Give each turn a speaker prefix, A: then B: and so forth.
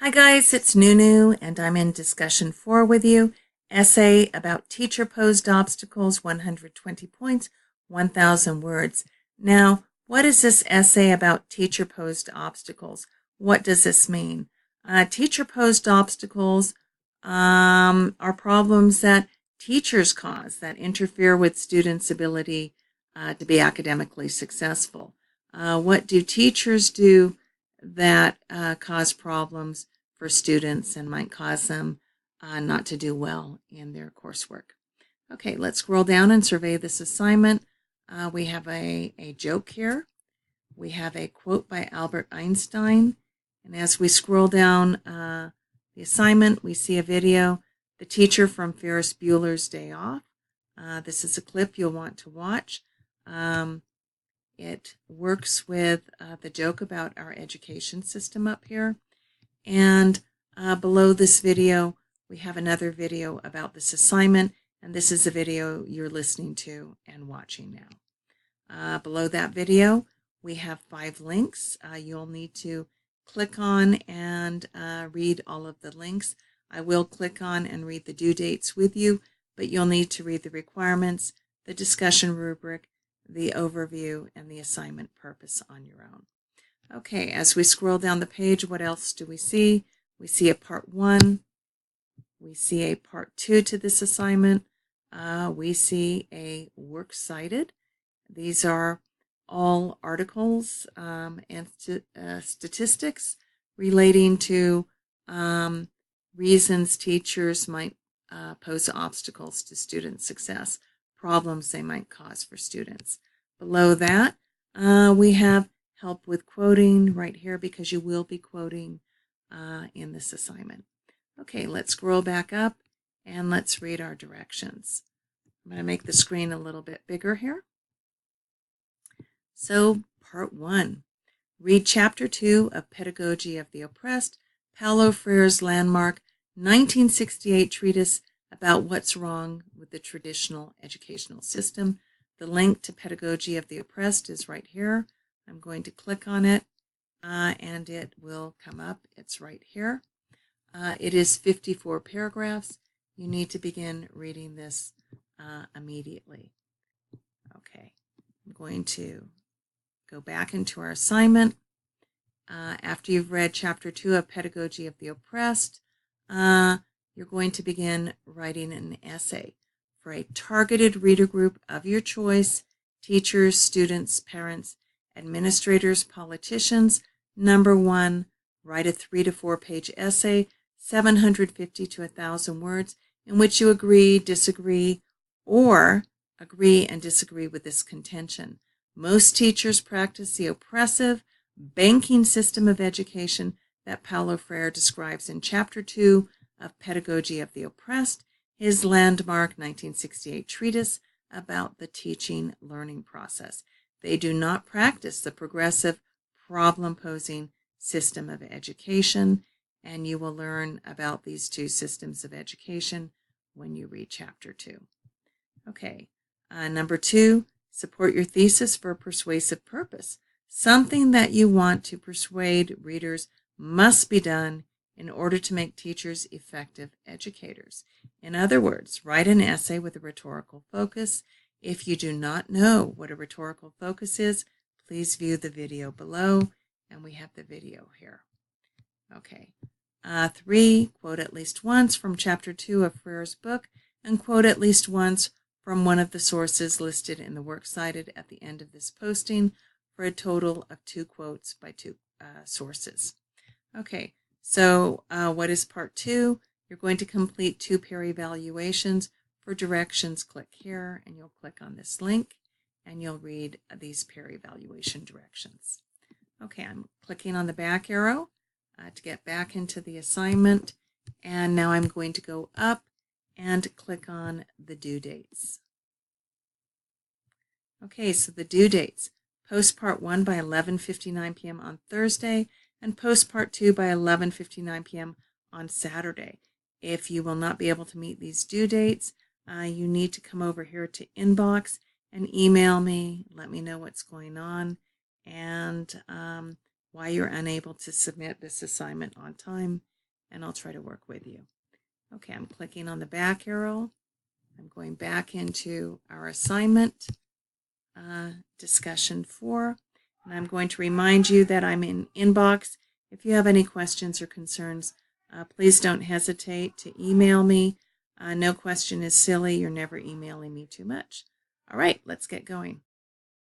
A: Hi guys, it's Nunu and I'm in discussion 4 with you. Essay about teacher-posed obstacles, 120 points, 1,000 words. Now, what is this essay about teacher-posed obstacles? What does this mean? Teacher-posed obstacles are problems that teachers cause that interfere with students' ability to be academically successful. What do teachers do that cause problems for students and might cause them not to do well in their coursework? Okay, let's scroll down and survey this assignment. We have a joke here. We have a quote by Albert Einstein. And as we scroll down the assignment, we see a video, The Teacher from Ferris Bueller's Day Off. This is a clip you'll want to watch. It works with the joke about our education system up here. And below this video, we have another video about this assignment, and this is the video you're listening to and watching now. Below that video, we have 5 links. You'll need to click on and read all of the links. I will click on and read the due dates with you, but you'll need to read the requirements, the discussion rubric, the overview, and the assignment purpose on your own. Okay, as we scroll down the page, what else do we see? We see a part 1. We see a part 2 to this assignment. We see a works cited. These are all articles and statistics relating to reasons teachers might pose obstacles to student success, problems they might cause for students. Below that, we have help with quoting right here because you will be quoting in this assignment. Okay, let's scroll back up and let's read our directions. I'm going to make the screen a little bit bigger here. So, part 1. Read chapter 2 of Pedagogy of the Oppressed, Paulo Freire's landmark 1968 treatise about what's wrong with the traditional educational system. The link to Pedagogy of the Oppressed is right here. I'm going to click on it and it will come up. It's right here. It is 54 paragraphs. You need to begin reading this immediately. Okay, I'm going to go back into our assignment. After you've read chapter 2 of Pedagogy of the Oppressed, you're going to begin writing an essay for a targeted reader group of your choice: teachers, students, parents, administrators, politicians. Number 1, write a 3 to 4 page essay, 750 to 1,000 words, in which you agree, disagree, or agree and disagree with this contention. Most teachers practice the oppressive banking system of education that Paulo Freire describes in chapter 2 of Pedagogy of the Oppressed, his landmark 1968 treatise about the teaching learning process. They do not practice the progressive problem-posing system of education, and you will learn about these two systems of education when you read chapter 2. Okay, number 2, support your thesis for a persuasive purpose. Something that you want to persuade readers must be done in order to make teachers effective educators. In other words, write an essay with a rhetorical focus. If you do not know what a rhetorical focus is, please view the video below, and we have the video here. Okay. 3, quote at least once from chapter 2 of Freire's book, and quote at least once from one of the sources listed in the works cited at the end of this posting, for a total of 2 quotes by 2 sources. Okay, so what is part 2? You're going to complete 2 peer evaluations. For directions, click here, and you'll click on this link, and you'll read these peer evaluation directions. Okay, I'm clicking on the back arrow to get back into the assignment, and now I'm going to go up and click on the due dates. Okay, so the due dates. Post part 1 by 11:59 p.m. on Thursday, and post part 2 by 11:59 p.m. on Saturday. If you will not be able to meet these due dates, you need to come over here to inbox and email me. Let me know what's going on and why you're unable to submit this assignment on time and I'll try to work with you. Okay, I'm clicking on the back arrow. I'm going back into our assignment, discussion 4, and I'm going to remind you that I'm in inbox. If you have any questions or concerns, please don't hesitate to email me. No question is silly. You're never emailing me too much. All right, let's get going.